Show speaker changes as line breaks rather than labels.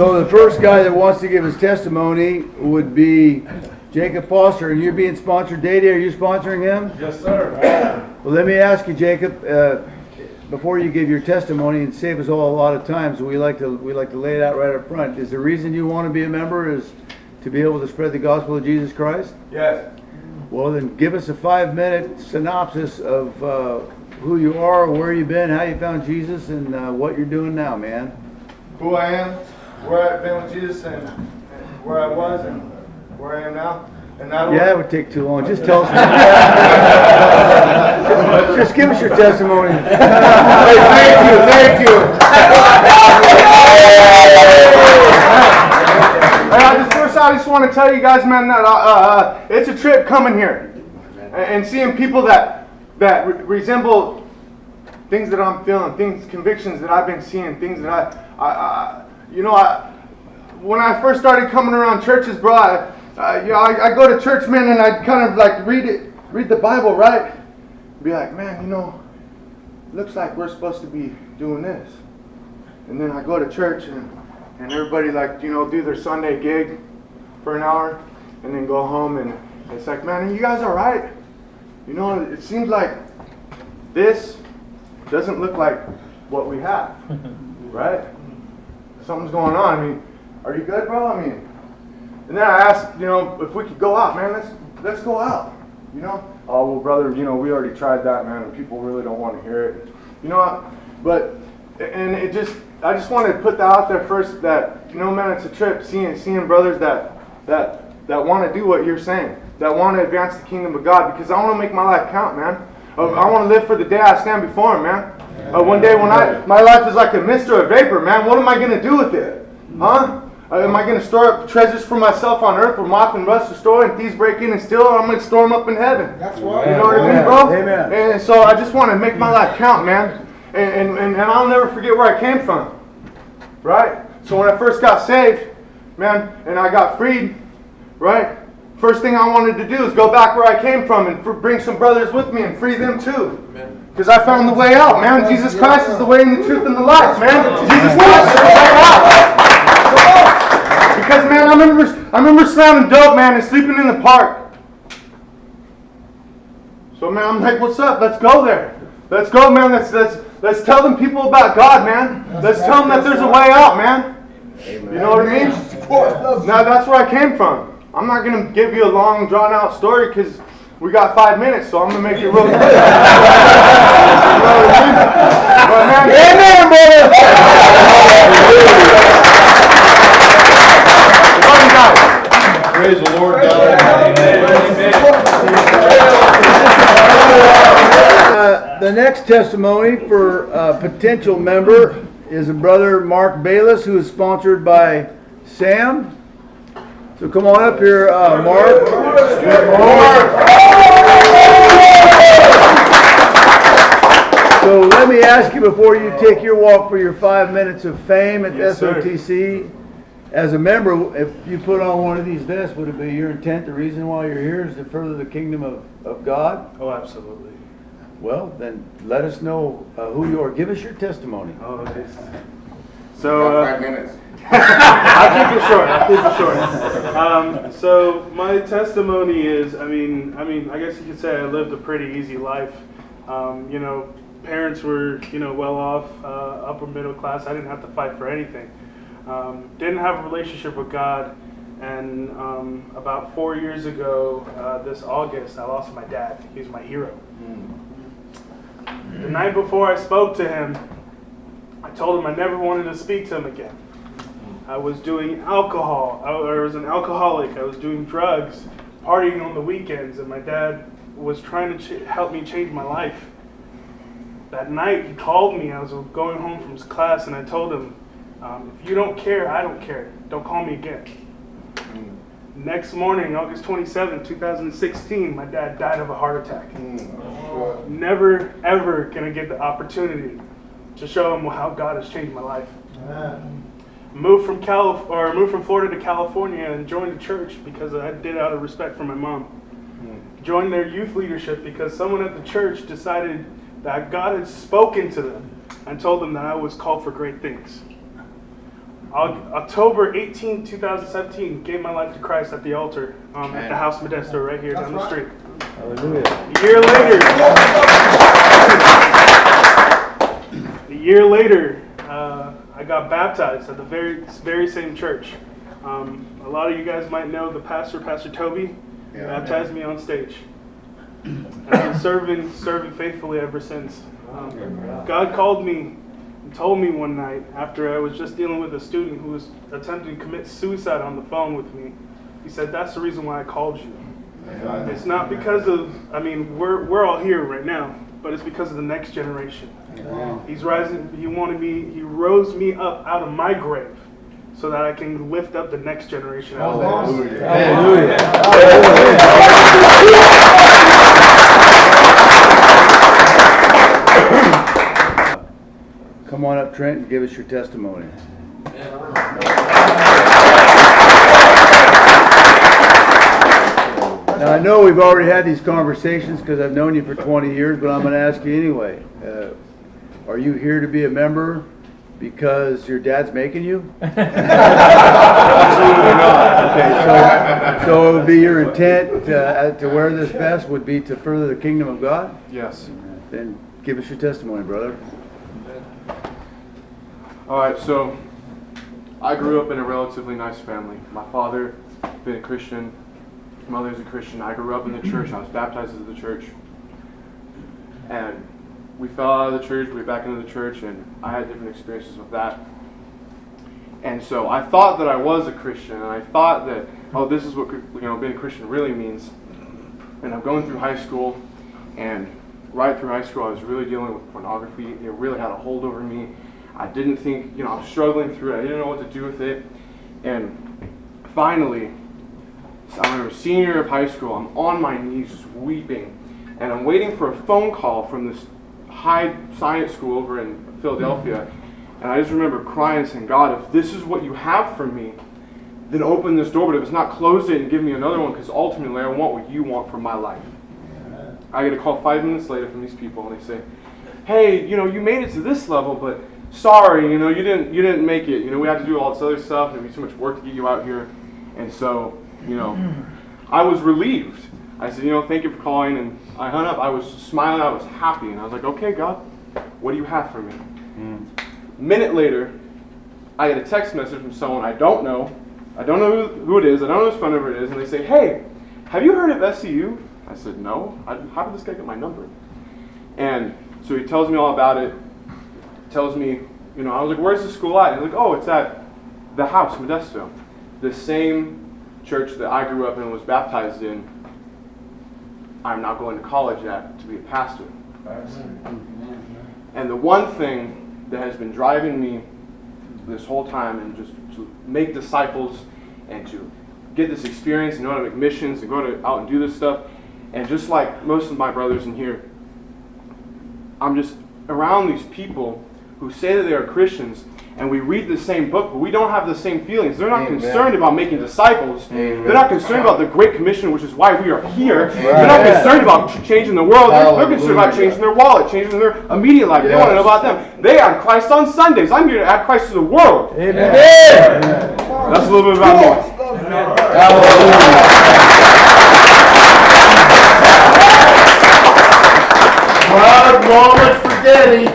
So the first guy that wants to give his testimony would be Jacob Foster, and you're being sponsored. Dady, are you sponsoring him?
Yes, sir.
Well, let me ask you, Jacob, before you give your testimony and save us all a lot of time, so we like to lay it out right up front. Is the reason you want to be a member is to be able to spread the gospel of Jesus Christ?
Yes.
Well, then give us a 5-minute synopsis of who you are, where you've been, how you found Jesus, and what you're doing now, man.
Who I am, where I've been with Jesus, and where I was, and where I am now. And
that would take too long. Just tell us. Just give us your testimony.
Thank you. I just want to tell you guys, man, that it's a trip coming here, and seeing people that resemble things that I'm feeling, convictions that I've been seeing, things that when I first started coming around churches, bro, I go to church, man, and I kind of like read the Bible, right? Be like, man, looks like we're supposed to be doing this. And then I go to church and everybody do their Sunday gig for an hour and then go home, and it's like, man, are you guys all right? It seems like this doesn't look like what we have, right? Something's going on. I mean, are you good, bro? I mean, and then I asked, if we could go out, man, let's go out, Oh, well, brother, we already tried that, man, and people really don't want to hear it, but, and I just wanted to put that out there first, that, man, it's a trip, seeing brothers that want to do what you're saying, that want to advance the kingdom of God, because I want to make my life count, man. I want to live for the day I stand before Him, man. One day when my life is like a mist or a vapor, man, what am I going to do with it? Huh? Am I going to store up treasures for myself on earth where moth and rust destroy and thieves break in and steal? Or I'm going to store them up in heaven.
That's right.
You know what I mean, bro?
Amen.
And so I just want to make my life count, man. And I'll never forget where I came from. Right? So when I first got saved, man, and I got freed, right? First thing I wanted to do is go back where I came from and bring some brothers with me and free them too. Because I found the way out, man. Jesus Christ is the way and the truth and the life, man. Jesus Christ is the way out. Because, man, I remember smelling dope, man, and sleeping in the park. So, man, I'm like, what's up? Let's go there. Let's go, man. Let's tell them people about God, man. Let's tell them that there's a way out, man. You know what I mean? Now, that's where I came from. I'm not going to give you a long, drawn-out story because we got 5 minutes, so I'm going to make it real quick. You know what I mean? But, man, amen, brother! Love you guys.
Praise the Lord God. Amen.
The next testimony for a potential member is a brother, Mark Bayless, who is sponsored by Sam. So come on up here, Mark. So let me ask you, before you take your walk for your 5 minutes of fame at SOTC, as a member, if you put on one of these vests, would it be your intent, the reason why you're here is to further the kingdom of God?
Oh, absolutely.
Well, then let us know who you are. Give us your testimony.
Oh, okay. So,
5 minutes.
I'll keep it short. So my testimony is, I guess you could say I lived a pretty easy life. Parents were, well off, upper middle class. I didn't have to fight for anything. Didn't have a relationship with God. And about 4 years ago, this August, I lost my dad. He's my hero. The night before I spoke to him, I told him I never wanted to speak to him again. I was doing alcohol. I was an alcoholic. I was doing drugs, partying on the weekends, and my dad was trying to help me change my life. That night, he called me. I was going home from class, and I told him, if you don't care, I don't care. Don't call me again. Next morning, August 27, 2016, my dad died of a heart attack. Never, ever gonna get the opportunity to show him how God has changed my life. Moved from Florida to California and joined a church because I did out of respect for my mom. Joined their youth leadership because someone at the church decided that God had spoken to them and told them that I was called for great things. October 18, 2017, gave my life to Christ at the altar at the House Modesto right here down the street.
Hallelujah.
A year later, I got baptized at the very same church. A lot of you guys might know the pastor, Pastor Toby, baptized me on stage. And I've been serving faithfully ever since. God called me and told me one night after I was just dealing with a student who was attempting to commit suicide on the phone with me. He said, "That's the reason why I called you. It's not because of, we're all here right now, but it's because of the next generation." He's rising. He rose me up out of my grave so that I can lift up the next generation out of theirs.
Hallelujah. Come on up, Trent, and give us your testimony. Now, I know we've already had these conversations because I've known you for 20 years, but I'm going to ask you anyway. Are you here to be a member because your dad's making you? Absolutely not. Okay, so it would be your intent to wear this vest would be to further the kingdom of God?
Yes.
Then give us your testimony, brother.
All right, so I grew up in a relatively nice family. My father been a Christian, my mother's a Christian. I grew up in the church. I was baptized into the church. And we fell out of the church, we went back into the church, and I had different experiences with that. And so I thought that I was a Christian, and I thought that, oh, this is what being a Christian really means. And I'm going through high school, and right through high school I was really dealing with pornography. It really had a hold over me. I didn't think, I was struggling through it. I didn't know what to do with it. And finally, I remember senior year of high school, I'm on my knees just weeping. And I'm waiting for a phone call from this high science school over in Philadelphia. And I just remember crying and saying, "God, if this is what you have for me, then open this door. But if it's not, close it and give me another one, because ultimately I want what you want for my life." I get a call 5 minutes later from these people, and they say, "Hey, you made it to this level, but sorry, you didn't make it. We had to do all this other stuff, and it'd be too much work to get you out here." And so, I was relieved. I said, "Thank you for calling," and I hung up. I was smiling, I was happy, and I was like, "Okay, God, what do you have for me?" A minute later, I get a text message from someone I don't know. I don't know who it is. I don't know whose phone number it is, and they say, "Hey, have you heard of SCU?" I said, "No. How did this guy get my number?" And so he tells me all about it. Tells me, I was like, "Where's the school at?" And he's like, "Oh, it's at the House Modesto, the same church that I grew up in and was baptized in. I'm now going to college at to be a pastor." And the one thing that has been driving me this whole time, and just to make disciples and to get this experience and know how to make missions and go out and do this stuff, and just like most of my brothers in here, I'm just around these people who say that they are Christians, and we read the same book, but we don't have the same feelings. They're not concerned about making disciples. They're not concerned about the Great Commission, which is why we are here. They're not concerned about changing the world. They're concerned about changing their wallet, changing their immediate life. They want to know about them. They add Christ on Sundays. I'm here to add Christ to the world.
Amen.
That's a little bit about me.
Proud moment for Daddy.